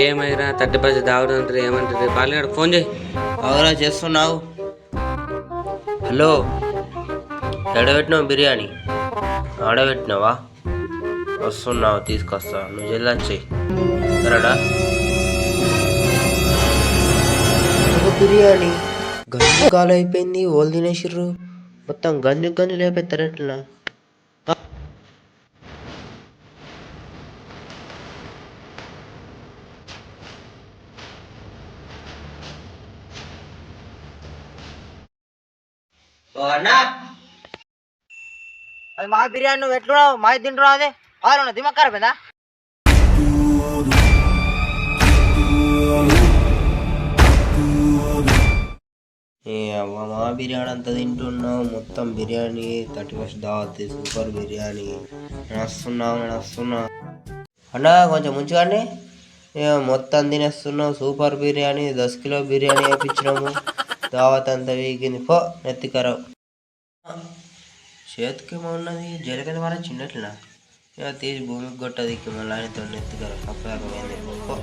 ఏమైనా 30 దావడం అంటారు ఏమంటారు పాలగాడు ఫోన్ చేయి. అవురా చేస్తున్నావు. హలో, ఎడబెట్టినావు బిర్యానీ? ఆడబెట్టినావా? వస్తున్నావు, తీసుకొస్తా. నువ్వు చెల్లొచ్చేయి సరేడా. బిర్యానీ గంజు కాలు అయిపోయింది, ఓళ్ళు తినేసిర్రు. మొత్తం గంజు గంజు లేపెత్తారు ఎట్లా? అది మా బిర్యానీ నువ్వు ఎట్లున్నావు? మా తింటున్నావు అదే వాళ్ళు దిమాగ్ ఖరాబ్ అయిందా? ఏ అవ్వ, మా బిర్యానీ అంతా తింటున్నావు. మొత్తం బిర్యానీ 31st దావత్, సూపర్ బిర్యానీ. నేను వస్తున్నా అన్నా, కొంచెం ముంచుగానే. మొత్తం తినేస్తున్నావు. సూపర్ బిర్యానీ 10 కిలో బిర్యానీ వేయించినాము. దావత్ అంతా వీగింది. పో నెత్తికరావు. చేతికేమో ఉన్నది, జలగల వాళ్ళ చిన్నట్లా ఇక తీసి భూమికి కొట్టదికి మళ్ళీ ఆయనతో నెత్తికరావు. అప్పదాకా పోయింది. పో.